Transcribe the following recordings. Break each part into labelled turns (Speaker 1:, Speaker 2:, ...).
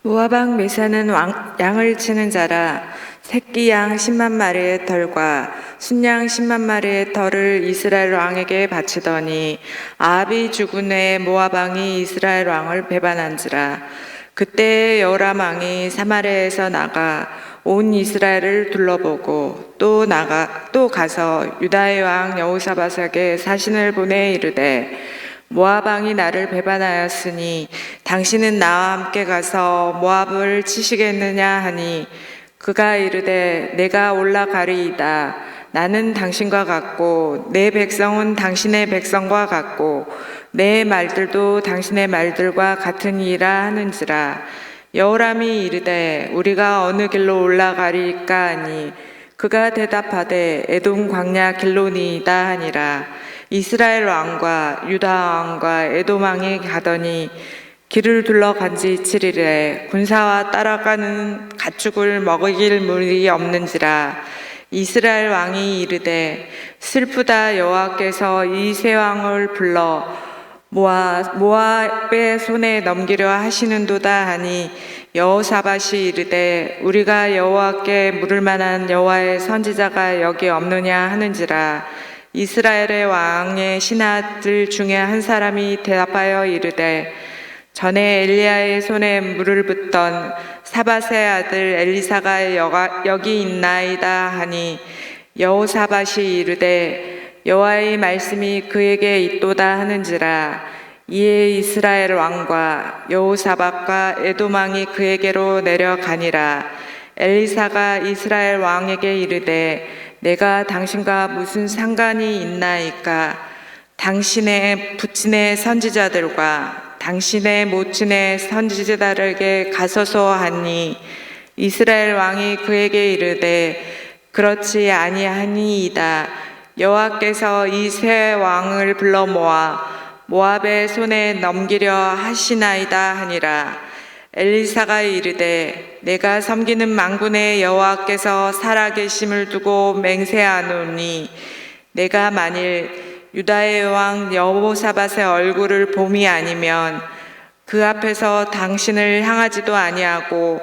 Speaker 1: 모아방 메사는 양을 치는 자라. 새끼 양 10만 마리의 털과 순양 10만 마리의 털을 이스라엘 왕에게 바치더니 아합이 죽은 후에 모아방이 이스라엘 왕을 배반한지라. 그때 여호람 왕이 사마리아에서 나가 온 이스라엘을 둘러보고 또 가서 유다의 왕 여호사밧에게 사신을 보내 이르되 모압 왕이 나를 배반하였으니 당신은 나와 함께 가서 모압을 치시겠느냐 하니 그가 이르되 내가 올라가리이다. 나는 당신과 같고 내 백성은 당신의 백성과 같고 내 말들도 당신의 말들과 같으니라 하는지라. 여호람이 이르되 우리가 어느 길로 올라가리까 하니 그가 대답하되 에돔 광야 길로니이다 하니라. 이스라엘 왕과 유다 왕과 에돔 왕이 가더니 길을 둘러간 지 7일에 군사와 따라가는 가축을 먹일 물이 없는지라. 이스라엘 왕이 이르되 슬프다. 여호와께서 이 세 왕을 불러 모압의 손에 넘기려 하시는도다 하니 여호사밧이 이르되 우리가 여호와께 물을 만한 여호와의 선지자가 여기 없느냐 하는지라. 이스라엘의 왕의 신하들 중에 한 사람이 대답하여 이르되 전에 엘리야의 손에 물을 붓던 사밧의 아들 엘리사가 여기 있나이다 하니 여호사밧이 이르되 여호와의 말씀이 그에게 있도다 하는지라. 이에 이스라엘 왕과 여호사밧과 에돔 왕이 그에게로 내려가니라. 엘리사가 이스라엘 왕에게 이르되 내가 당신과 무슨 상관이 있나이까? 당신의 부친의 선지자들과 당신의 모친의 선지자들에게 가소서 하니 이스라엘 왕이 그에게 이르되 그렇지 아니하니이다. 여호와께서 이 세 왕을 불러 모아 모압의 손에 넘기려 하시나이다 하니라. 엘리사가 이르되 내가 섬기는 만군의 여호와께서 살아계심을 두고 맹세하노니 내가 만일 유다의 왕 여호사밧의 얼굴을 봄이 아니면 그 앞에서 당신을 향하지도 아니하고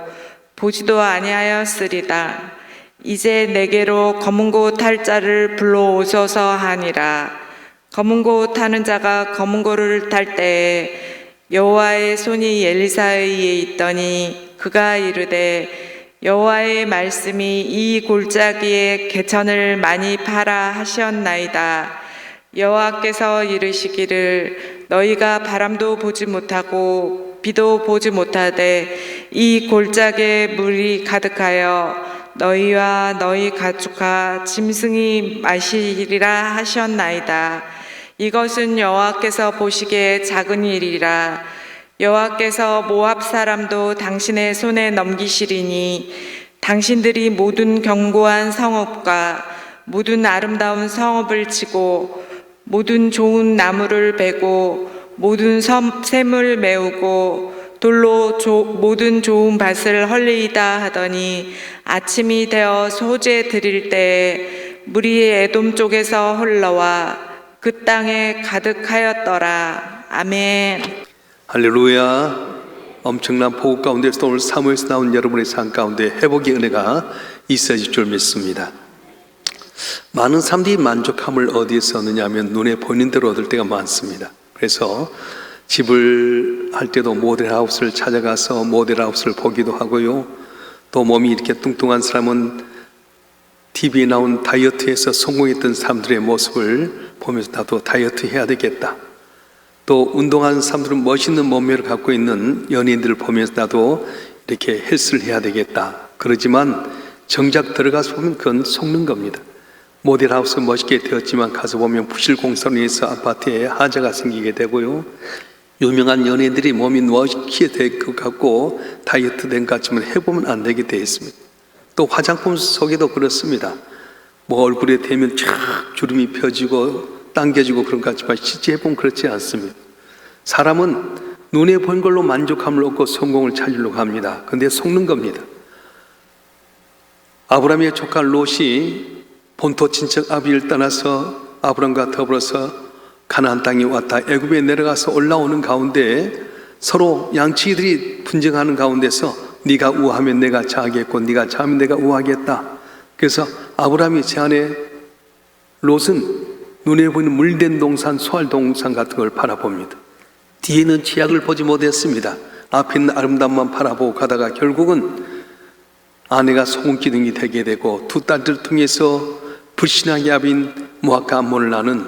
Speaker 1: 보지도 아니하였으리다. 이제 내게로 검은 고 탈 자를 불러오소서 하니라. 검은 고 타는 자가 검은 고를 탈 때에 여호와의 손이 엘리사에게 있더니 그가 이르되 여호와의 말씀이 이 골짜기에 개천을 많이 파라 하셨나이다. 여호와께서 이르시기를 너희가 바람도 보지 못하고 비도 보지 못하되 이 골짜기에 물이 가득하여 너희와 너희 가축과 짐승이 마시리라 하셨나이다. 이것은 여호와께서 보시기에 작은 일이라. 여호와께서 모압 사람도 당신의 손에 넘기시리니 당신들이 모든 견고한 성읍과 모든 아름다운 성읍을 치고 모든 좋은 나무를 베고 모든 샘을 메우고 돌로 모든 좋은 밭을 헐리이다 하더니 아침이 되어 소재 드릴 때에 물이 에돔 쪽에서 흘러와 그 땅에 가득하였더라. 아멘.
Speaker 2: 할렐루야. 엄청난 폭우 가운데서 오늘 사무엘에서 나온 여러분의 삶 가운데 회복의 은혜가 있어질 줄 믿습니다. 많은 사람들이 만족함을 어디에서 얻느냐 하면 눈에 보이는 대로 얻을 때가 많습니다. 그래서 집을 할 때도 모델하우스를 찾아가서 모델하우스를 보기도 하고요. 또 몸이 이렇게 뚱뚱한 사람은 TV에 나온 다이어트에서 성공했던 사람들의 모습을 보면서 나도 다이어트 해야 되겠다. 또 운동하는 사람들은 멋있는 몸매를 갖고 있는 연예인들을 보면서 나도 이렇게 헬스를 해야 되겠다. 그러지만 정작 들어가서 보면 그건 속는 겁니다. 모델하우스 멋있게 되었지만 가서 보면 부실공사로 인해서 아파트에 하자가 생기게 되고요. 유명한 연예인들이 몸이 멋있게 될 것 같고 다이어트 된 것 같지만 해보면 안 되게 되어 있습니다. 또 화장품 속에도 그렇습니다. 뭐 얼굴에 대면 쫙 주름이 펴지고 당겨지고 그런 것 같지만 실제 해보면 그렇지 않습니다. 사람은 눈에 보인 걸로 만족함을 얻고 성공을 찾으려고 합니다. 그런데 속는 겁니다. 아브라함의 조카 롯이 본토 친척 아비를 떠나서 아브라함과 더불어서 가나안 땅에 왔다 애굽에 내려가서 올라오는 가운데 서로 양치기들이 분쟁하는 가운데서 네가 우하면 내가 자하겠고 네가 자하면 내가 우하겠다. 그래서 아브라함이 제 아내 롯은 눈에 보이는 물된 동산, 소알 동산 같은 걸 바라봅니다. 뒤에는 지약을 보지 못했습니다. 앞에 있는 아름다움만 바라보고 가다가 결국은 아내가 소금기둥이 되게 되고 두 딸들 통해서 불신앙의 아비인 모압과 암몬을 낳는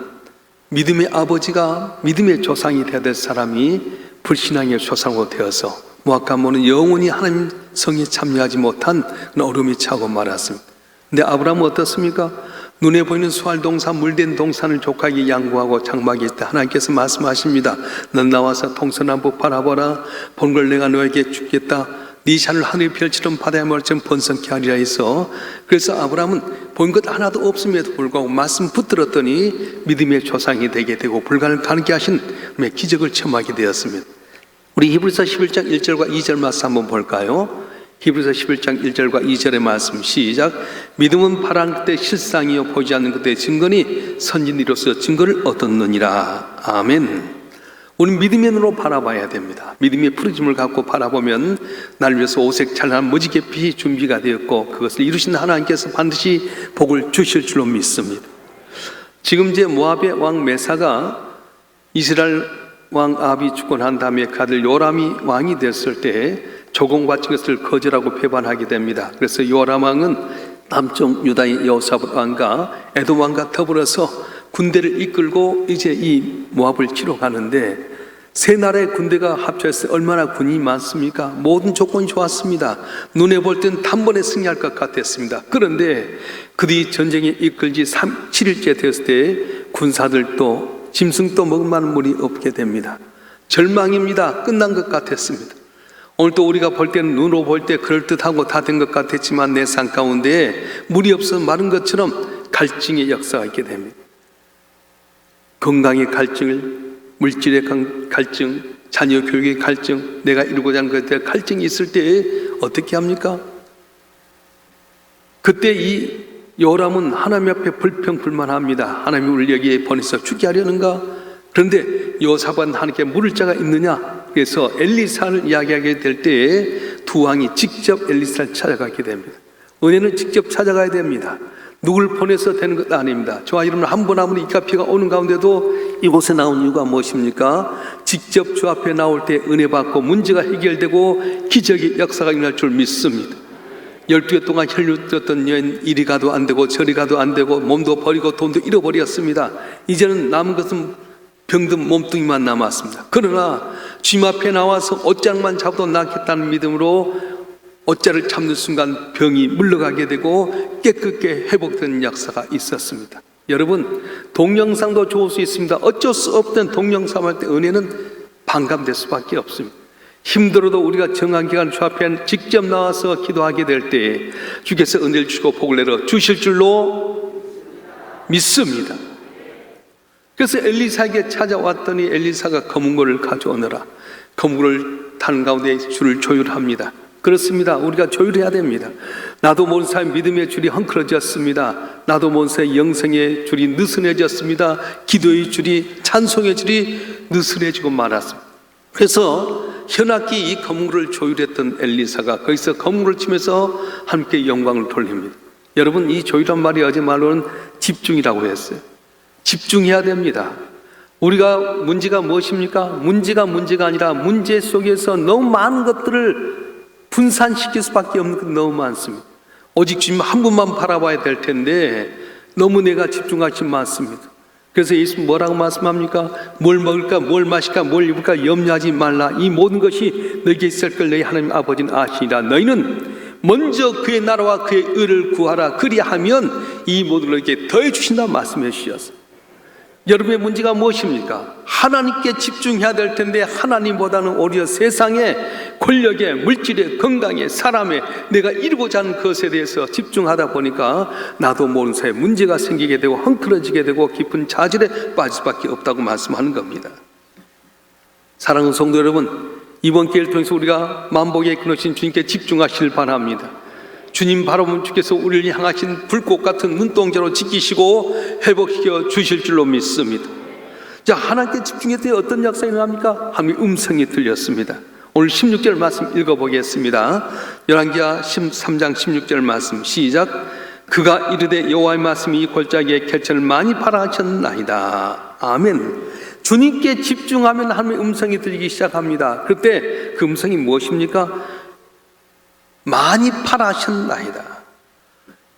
Speaker 2: 믿음의 아버지가 믿음의 조상이 되어야 될 사람이 불신앙의 조상으로 되어서 모압과 암몬은 영원히 하나님 성에 참여하지 못한 어려움이 차고 말았습니다. 근데 아브라함은 어떻습니까? 눈에 보이는 수알 동산, 물된 동산을 족하게 양보하고 장막이 있다. 하나님께서 말씀하십니다. 넌 나와서 동서남북 바라보라. 본 걸 내가 너에게 주겠다. 네 산을 하늘의 별처럼 바다의 모래처럼 번성케 하리라 해서, 그래서 아브라함은 본 것 하나도 없음에도 불구하고 말씀 붙들었더니 믿음의 조상이 되게 되고 불가능을 가능케 하신 기적을 체험하게 되었습니다. 우리 히브리서 11장 1절과 2절 말씀 한번 볼까요? 히브리서 11장 1절과 2절의 말씀 시작. 믿음은 바라는 그때 실상이요 보이지 않는 그때 증거니 선진이로서 증거를 얻었느니라. 아멘. 우리는 믿음의 눈으로 바라봐야 됩니다. 믿음의 푸르짐을 갖고 바라보면 나를 위해서 오색 찬란한 무지갯빛이 준비가 되었고 그것을 이루신 하나님께서 반드시 복을 주실 줄로 믿습니다. 지금 이제 모압의 왕 메사가 이스라엘 왕 아합이 죽고 난 다음에 그 아들 요람이 왕이 됐을 때 조공 바친 것을 거절하고 배반하게 됩니다. 그래서 요람 왕은 남쪽 유다의 여호사밧 왕과 에돔 왕과 더불어서 군대를 이끌고 이제 이 모압을 치러 가는데 세 나라의 군대가 합쳐서 얼마나 군이 많습니까? 모든 조건이 좋았습니다. 눈에 볼 땐 단번에 승리할 것 같았습니다. 그런데 그들이 전쟁에 이끌지 7일째 되었을 때 군사들도 짐승도 먹을 만한 물이 없게 됩니다. 절망입니다. 끝난 것 같았습니다. 오늘 또 우리가 볼 때는 눈으로 볼 때 그럴듯하고 다 된 것 같았지만 내 삶 가운데 물이 없어 마른 것처럼 갈증의 역사가 있게 됩니다. 건강의 갈증을, 물질의 갈증, 자녀 교육의 갈증, 내가 이루고자 하는 것에 대한 갈증이 있을 때 어떻게 합니까? 그때 이 요람은 하나님 앞에 불평불만합니다. 하나님이 우리를 여기에 보내서 죽게 하려는가? 그런데 여호사밧은 하나님께 물을 자가 있느냐? 그래서 엘리사를 이야기하게 될 때에 두 왕이 직접 엘리사를 찾아가게 됩니다. 은혜는 직접 찾아가야 됩니다. 누굴 보내서 되는 것 아닙니다. 저와 여러분 한 분 한 분 이카피가 오는 가운데도 이곳에 나온 이유가 무엇입니까? 직접 주 앞에 나올 때 은혜 받고 문제가 해결되고 기적의 역사가 일어날 줄 믿습니다. 12개 동안 혈류 떴던 여인 이리 가도 안 되고 저리 가도 안 되고 몸도 버리고 돈도 잃어버렸습니다. 이제는 남은 것은 병든 몸뚱이만 남았습니다. 그러나 주님 앞에 나와서 옷장만 잡아도 낫겠다는 믿음으로 옷자를 잡는 순간 병이 물러가게 되고 깨끗게 회복되는 역사가 있었습니다. 여러분 동영상도 좋을 수 있습니다. 어쩔 수 없던 동영상 할 때 은혜는 반감될 수밖에 없습니다. 힘들어도 우리가 정한 기간 주 앞에 직접 나와서 기도하게 될 때 주께서 은혜를 주시고 복을 내려 주실 줄로 믿습니다. 그래서 엘리사에게 찾아왔더니 엘리사가 검은고를 가져오느라 검은고를 타는 가운데 줄을 조율합니다. 그렇습니다. 우리가 조율해야 됩니다. 나도 모르는 사이 믿음의 줄이 헝클어졌습니다. 나도 모르는 사이 영성의 줄이 느슨해졌습니다. 기도의 줄이, 찬송의 줄이 느슨해지고 말았습니다. 그래서 현악기 이 검은고를 조율했던 엘리사가 거기서 검은고를 치면서 함께 영광을 돌립니다. 여러분 이 조율한 말이 어제 말로는 집중이라고 했어요. 집중해야 됩니다. 우리가 문제가 무엇입니까? 문제가 아니라 문제 속에서 너무 많은 것들을 분산시킬 수밖에 없는 것 너무 많습니다. 오직 주님 한 분만 바라봐야 될 텐데 너무 내가 집중하지 않습니다. 그래서 예수님 뭐라고 말씀합니까? 뭘 먹을까, 뭘 마실까, 뭘 입을까 염려하지 말라. 이 모든 것이 너에게 있을 걸 너희 하나님 아버지는 아시니라. 너희는 먼저 그의 나라와 그의 의를 구하라. 그리하면 이 모든 것에게 더해 주신다 말씀해 주셨어요. 여러분의 문제가 무엇입니까? 하나님께 집중해야 될 텐데 하나님보다는 오히려 세상에 권력에 물질에 건강에 사람에 내가 이루고자 하는 것에 대해서 집중하다 보니까 나도 모르는 사이에 문제가 생기게 되고 헝클어지게 되고 깊은 좌절에 빠질 수밖에 없다고 말씀하는 겁니다. 사랑하는 성도 여러분, 이번 기회를 통해서 우리가 만복에 끊으신 주님께 집중하시길 바랍니다. 주님 바라보면 주께서 우리를 향하신 불꽃 같은 눈동자로 지키시고 회복시켜 주실 줄로 믿습니다. 자, 하나님께 집중했더니 어떤 역사가 일어납니까? 하나님의 음성이 들렸습니다. 오늘 16절 말씀 읽어보겠습니다. 열왕기하 13장 16절 말씀 시작. 그가 이르되 여호와의 말씀이 이 골짜기에 개천을 많이 파라 하셨나이다. 아멘. 주님께 집중하면 하나님의 음성이 들리기 시작합니다. 그때 그 음성이 무엇입니까? 많이 파라 하셨나이다.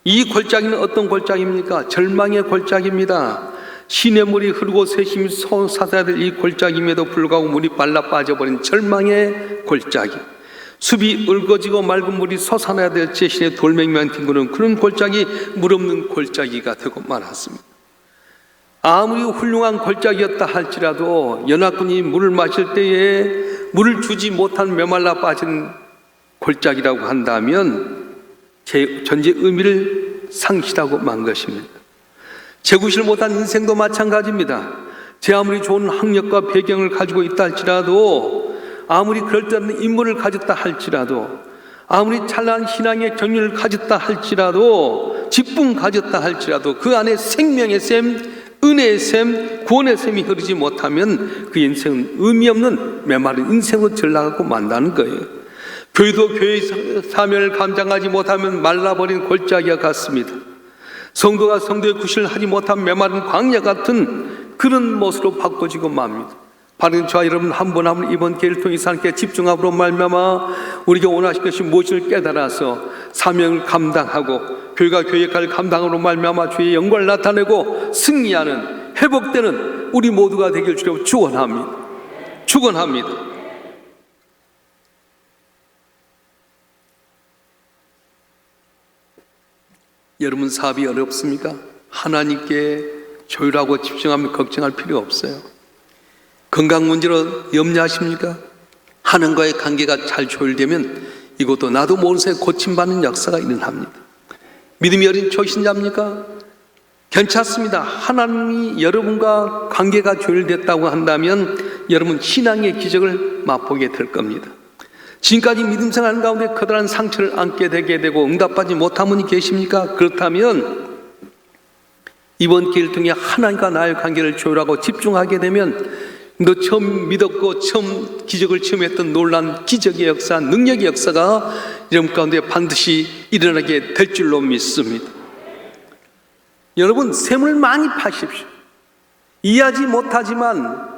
Speaker 2: 이 골짜기는 어떤 골짜기입니까? 절망의 골짜기입니다. 시냇물이 흐르고 새심이 솟아야 될 이 골짜기임에도 불구하고 물이 빨라 빠져버린 절망의 골짜기. 숲이 얽어지고 맑은 물이 솟아나야 될 제신의 돌멩이만 뒹구는 그런 골짜기, 물 없는 골짜기가 되고 말았습니다. 아무리 훌륭한 골짜기였다 할지라도 연합군이 물을 마실 때에 물을 주지 못한 메말라 빠진 골짜기라고 한다면 전제 의미를 상실하고 만 것입니다. 재구실 못한 인생도 마찬가지입니다. 제 아무리 좋은 학력과 배경을 가지고 있다 할지라도, 아무리 그럴듯한 인물을 가졌다 할지라도, 아무리 찬란한 신앙의 경륜을 가졌다 할지라도, 직분 가졌다 할지라도 그 안에 생명의 샘, 은혜의 샘, 구원의 샘이 흐르지 못하면 그 인생은 의미 없는 메마른 인생으로 전락하고 만다는 거예요. 교회도 교회의 사명을 감당하지 못하면 말라버린 골짜기와 같습니다. 성도가 성도의 구실을 하지 못한 메마른 광야 같은 그런 모습으로 바꿔지고 맙니다. 바로 저와 여러분 한 분 한 분 이번 기회를 통해서 함께 집중함으로 말미암아 우리가 원하실 것이 무엇인을 깨달아서 사명을 감당하고 교회가 교회 역할을 감당함으로 말미암아 주의 영광을 나타내고 승리하는, 회복되는 우리 모두가 되길 주로 축원합니다. 축원합니다. 여러분 사업이 어렵습니까? 하나님께 조율하고 집중하면 걱정할 필요 없어요. 건강 문제로 염려하십니까? 하나님과의 관계가 잘 조율되면 이것도 나도 모르는 사이에 고침받는 역사가 일어납니다. 믿음이 어린 초신자입니까? 괜찮습니다. 하나님이 여러분과 관계가 조율됐다고 한다면 여러분 신앙의 기적을 맛보게 될 겁니다. 지금까지 믿음 생활 가운데 커다란 상처를 안게 되게 되고 응답받지 못한 분이 계십니까? 그렇다면 이번 기회를 통해 하나님과 나의 관계를 조율하고 집중하게 되면 너 처음 믿었고 처음 기적을 체험했던 놀란 기적의 역사, 능력의 역사가 여러분 가운데 반드시 일어나게 될 줄로 믿습니다. 여러분 샘을 많이 파십시오. 이해하지 못하지만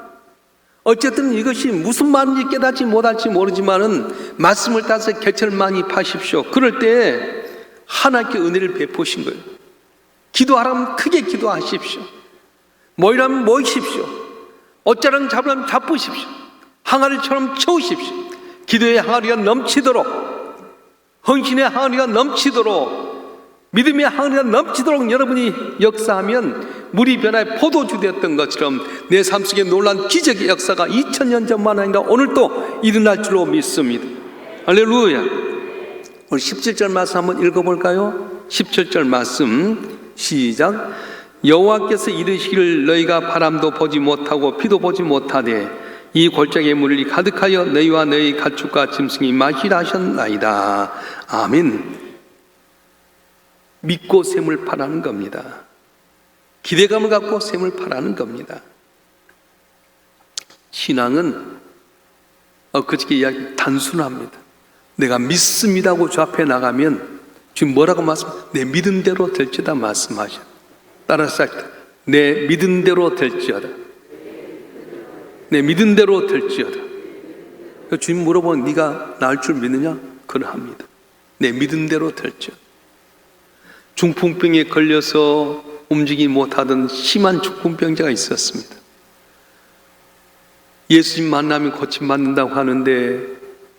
Speaker 2: 어쨌든 이것이 무슨 말인지 깨닫지 못할지 모르지만은 말씀을 따서 개천을 많이 파십시오. 그럴 때 하나님께 은혜를 베푸신 거예요. 기도하라면 크게 기도하십시오. 모이라면 모이십시오. 어쩌라면 잡으라면 잡으십시오. 항아리처럼 채우십시오. 기도의 항아리가 넘치도록, 헌신의 항아리가 넘치도록, 믿음의 항아리가 넘치도록 여러분이 역사하면 물이 변화해 포도주 되었던 것처럼 내 삶 속에 놀란 기적의 역사가 2000년 전만 아니라 오늘도 일어날 줄로 믿습니다. 할렐루야. 오늘 17절 말씀 한번 읽어볼까요? 17절 말씀 시작. 여호와께서 이르시기를 너희가 바람도 보지 못하고 비도 보지 못하되 이 골짜기의 물이 가득하여 너희와 너희 가축과 짐승이 마시라 하셨나이다. 아멘. 믿고 샘을 파라는 겁니다. 기대감을 갖고 샘을 파라는 겁니다. 신앙은 엊그저께 이야기 단순합니다. 내가 믿습니다고 주 앞에 나가면 지금 뭐라고 내 믿음대로 될지다 말씀하셔. 따라서 내 믿음대로 될지어다. 내 믿음대로 될지어다. 주님 물어보면 네가 나을 줄 믿느냐? 그러합니다. 내 믿음대로 될지어다. 중풍병에 걸려서 움직이지 못하던 심한 중풍병자가 있었습니다. 예수님 만나면 고침받는다고 하는데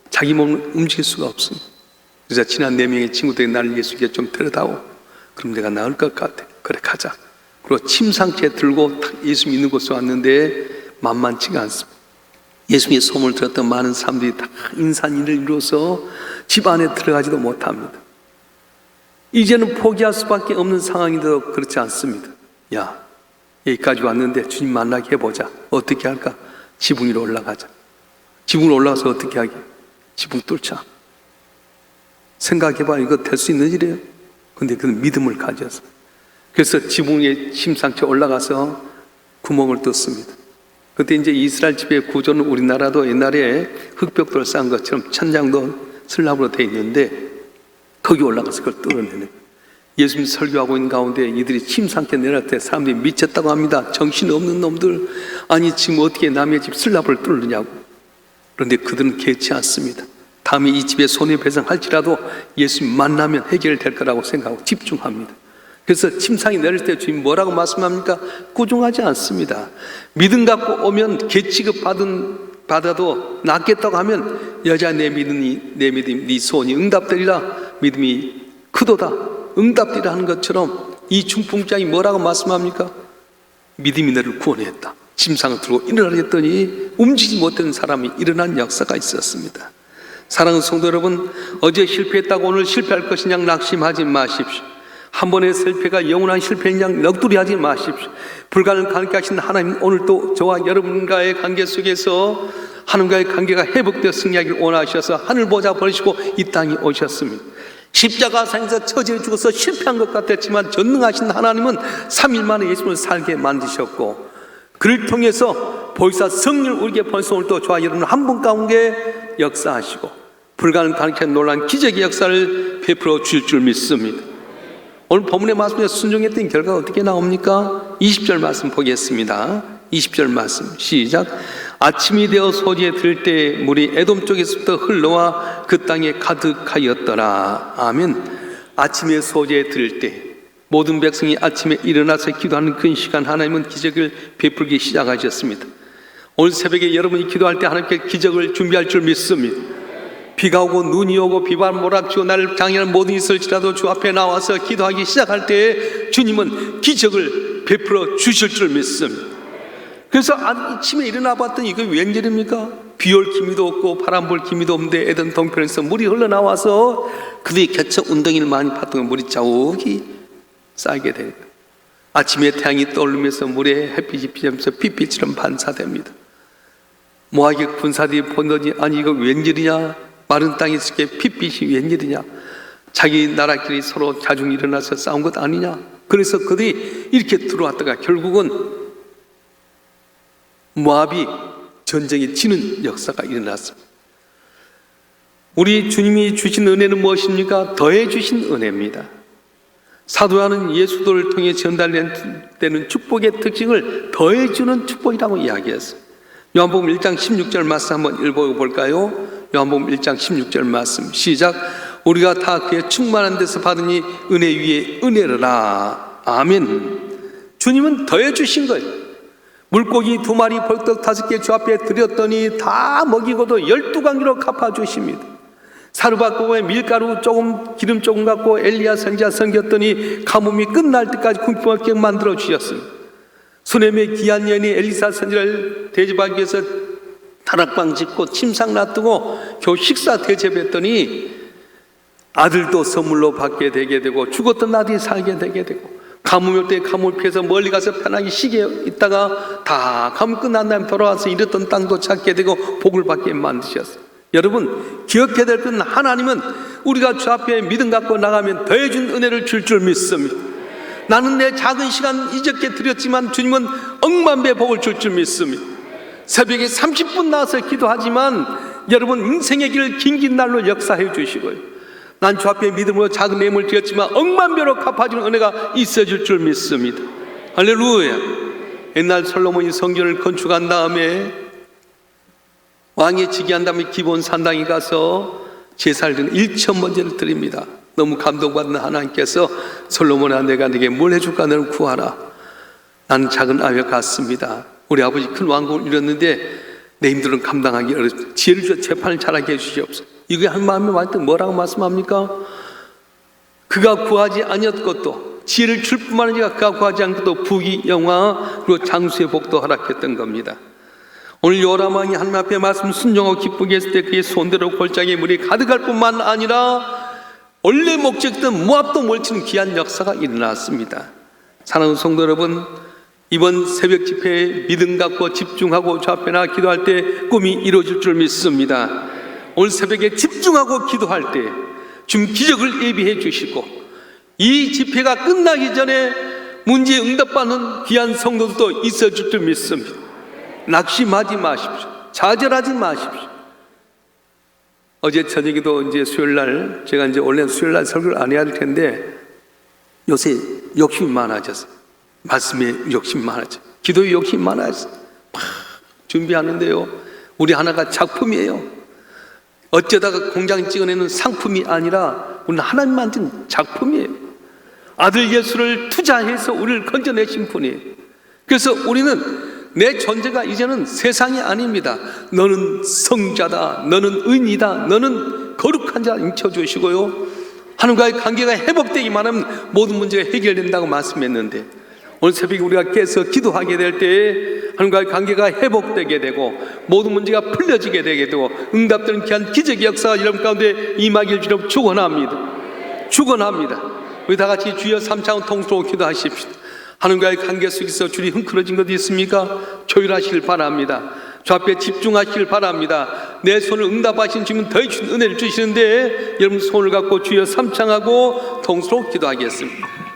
Speaker 2: 자기 몸을 움직일 수가 없습니다. 그래서 친한 4명의 친구들이 나를 예수께 좀 데려다오. 그럼 내가 나을 것 같아. 그래 가자. 그리고 침상채 들고 예수 믿는 곳에 왔는데 만만치가 않습니다. 예수님의 소문을 들었던 많은 사람들이 다 인산인을 이루어서 집 안에 들어가지도 못합니다. 이제는 포기할 수밖에 없는 상황인데도 그렇지 않습니다. 야, 여기까지 왔는데 주님 만나게 해보자. 어떻게 할까? 지붕 위로 올라가자. 지붕 위로 올라가서 어떻게 하게? 지붕 뚫자. 생각해봐. 이거 될 수 있는 일이에요. 근데 그는 믿음을 가져서 그래서 지붕 위에 침상채 올라가서 구멍을 뚫습니다. 그때 이제 이스라엘 집의 구조는 우리나라도 옛날에 흙벽돌 쌓은 것처럼 천장도 슬랍으로 돼 있는데 거기 올라가서 그걸 뚫어내는. 예수님 설교하고 있는 가운데 이들이 침상께 내려갈 때 사람들이 미쳤다고 합니다. 정신없는 놈들, 아니 지금 어떻게 남의 집 슬랍을 뚫느냐고. 그런데 그들은 개치 않습니다. 다음에 이 집에 손해배상할지라도 예수님 만나면 해결될 거라고 생각하고 집중합니다. 그래서 침상에 내릴 때 주님 뭐라고 말씀합니까? 꾸중하지 않습니다. 믿음 갖고 오면 개취급 받아도 낫겠다고 하면 여자 내 믿음이 네 소원이 응답되리라. 믿음이 크도다 응답되리라 하는 것처럼 이 중풍장이 뭐라고 말씀합니까? 믿음이 너를 구원했다. 침상을 들고 일어나려 했더니 움직이지 못하는 사람이 일어난 역사가 있었습니다. 사랑하는 성도 여러분, 어제 실패했다고 오늘 실패할 것이냐 낙심하지 마십시오. 한 번의 실패가 영원한 실패인 양 넋두리하지 마십시오. 불가능을 가능케 하신 하나님, 오늘도 저와 여러분과의 관계 속에서 하나님과의 관계가 회복되어 승리하기를 원하셔서 하늘 보좌 버리시고 이 땅에 오셨습니다. 십자가상에서 처지해 죽어서 실패한 것 같았지만 전능하신 하나님은 3일 만에 예수님을 살게 만드셨고, 그를 통해서 보이사 성령을 우리에게 보내서 오늘도 저와 여러분 한 분 가운데 역사하시고 불가능을 가능케 하는 놀라운 기적의 역사를 베풀어 주실 줄 믿습니다. 오늘 본문의 말씀에 순종했던 결과가 어떻게 나옵니까? 20절 말씀 보겠습니다. 20절 말씀 시작. 아침이 되어 소지에 들 때 물이 에돔 쪽에서부터 흘러와 그 땅에 가득하였더라. 아멘. 아침에 소지에 들 때 모든 백성이 아침에 일어나서 기도하는 그 시간 하나님은 기적을 베풀기 시작하셨습니다. 오늘 새벽에 여러분이 기도할 때 하나님께 기적을 준비할 줄 믿습니다. 비가 오고 눈이 오고 비바람 몰아치고 나를 장애하는 모든 일이 있을지라도 주 앞에 나와서 기도하기 시작할 때 주님은 기적을 베풀어 주실 줄 믿습니다. 그래서 아침에 일어나 봤더니 이거 웬일입니까? 비 올 기미도 없고 바람 불 기미도 없는데 에덴 동편에서 물이 흘러나와서 그들이 개척 운동이를 많이 팠던 물이 자욱이 쌓이게 됩니다. 아침에 태양이 떠오르면서 물에 햇빛이 비치면서 빛빛처럼 반사됩니다. 모압의 군사들이 보더니 아니 이거 웬일이냐? 마른 땅에 있을 게 핏빛이 웬일이냐? 자기 나라끼리 서로 자중 일어나서 싸운 것 아니냐? 그래서 그들이 이렇게 들어왔다가 결국은 모압이 전쟁에 지는 역사가 일어났습니다. 우리 주님이 주신 은혜는 무엇입니까? 더해 주신 은혜입니다. 사도 요한은 예수도를 통해 전달되는 축복의 특징을 더해주는 축복이라고 이야기했어요. 요한복음 1장 16절 말씀 한번 읽어볼까요? 요한복음 1장 16절 말씀 시작. 우리가 다 그의 충만한 데서 받으니 은혜 위에 은혜라. 아멘. 주님은 더해 주신 거예요. 물고기 2마리 벌떡 5개 주 앞에 드렸더니 다 먹이고도 12강기로 갚아주십니다. 사르밧고에 밀가루 조금 기름 조금 갖고 엘리야 선지자 섬겼더니 가뭄이 끝날 때까지 굶기게 만들어 주셨습니다. 수넴의 귀한 여인이 엘리사 선지자를 대접하기 위해서 다락방 짓고 침상 놔두고 겨우 식사 대접했더니 아들도 선물로 받게 되게 되고 죽었던 아들이 살게 되게 되고 가뭄 올 때 가뭄을 피해서 멀리 가서 편하게 쉬게 있다가 다 가뭄 끝난 다음에 돌아와서 잃었던 땅도 찾게 되고 복을 받게 만드셨어요. 여러분 기억해야 될 것은 하나님은 우리가 주 앞에 믿음 갖고 나가면 더해준 은혜를 줄 줄 믿습니다. 나는 내 작은 시간 이적게 드렸지만 주님은 억만배 복을 줄 줄 믿습니다. 새벽에 30분 나와서 기도하지만 여러분 인생의 길을 긴긴 날로 역사해 주시고요. 난 주 앞에 믿음으로 작은 예물을 드렸지만 억만배로 갚아주는 은혜가 있어질 줄 믿습니다. 할렐루야. 옛날 솔로몬이 성전을 건축한 다음에 왕이 즉위한 다음에 기본 산당에 가서 제사를 드리는 1천 번제를 드립니다. 너무 감동받는 하나님께서 솔로몬아 내가 네게 뭘 해줄까 너를 구하라. 나는 작은 아이와 같습니다. 우리 아버지 큰 왕국을 이뤘는데 내 힘들은 감당하기 어렵습니다. 지혜를 주어 재판을 잘하게 해주시옵소서. 이게 한 마음에 왔을 때 뭐라고 말씀합니까? 그가 구하지 아니었것도 지혜를 줄 뿐만 아니라 그가 구하지 않고도 부귀 영화 그리고 장수의 복도 허락했던 겁니다. 오늘 요람 왕이 하나님 앞에 말씀 순종하고 기쁘게 했을 때 그의 손대로 골짜기에 물이 가득할 뿐만 아니라 원래 목적이던 모압도 몰치는 귀한 역사가 일어났습니다. 사랑하는 성도 여러분, 이번 새벽 집회에 믿음 갖고 집중하고 주 앞에 나가 기도할 때 꿈이 이루어질 줄 믿습니다. 오늘 새벽에 집중하고 기도할 때 주님 기적을 예비해 주시고 이 집회가 끝나기 전에 문제에 응답받는 귀한 성도들도 있어질 줄 믿습니다. 낙심하지 마십시오. 좌절하지 마십시오. 어제 저녁에도 이제 수요일 날, 제가 이제 원래 수요일 날 설교를 안 해야 될 텐데 요새 욕심이 많아졌어요. 말씀에 욕심이 많아졌어요. 기도에 욕심이 많아졌어요. 막 준비하는데요, 우리 하나가 작품이에요. 어쩌다가 공장 찍어내는 상품이 아니라 우리는 하나님 만든 작품이에요. 아들 예수를 투자해서 우리를 건져내신 분이에요. 그래서 우리는 내 존재가 이제는 세상이 아닙니다. 너는 성자다, 너는 의인이다, 너는 거룩한 자 인쳐주시고요, 하나님과의 관계가 회복되기만 하면 모든 문제가 해결된다고 말씀했는데, 오늘 새벽에 우리가 깨서 기도하게 될 때에 하나님과의 관계가 회복되게 되고 모든 문제가 풀려지게 되게 되고 응답되는 귀한 기적의 역사가 여러분 가운데 임하길 주로 축원합니다. 축원합니다. 우리 다 같이 주여 삼창 통수로 기도하십시오. 하나님과의 관계 속에서 줄이 흥크러진 것이 있습니까? 조율하시길 바랍니다. 주 앞에 집중하시길 바랍니다. 내 손을 응답하신 주님 더 주신 은혜를 주시는데 여러분 손을 갖고 주여 삼창하고 통수로 기도하겠습니다.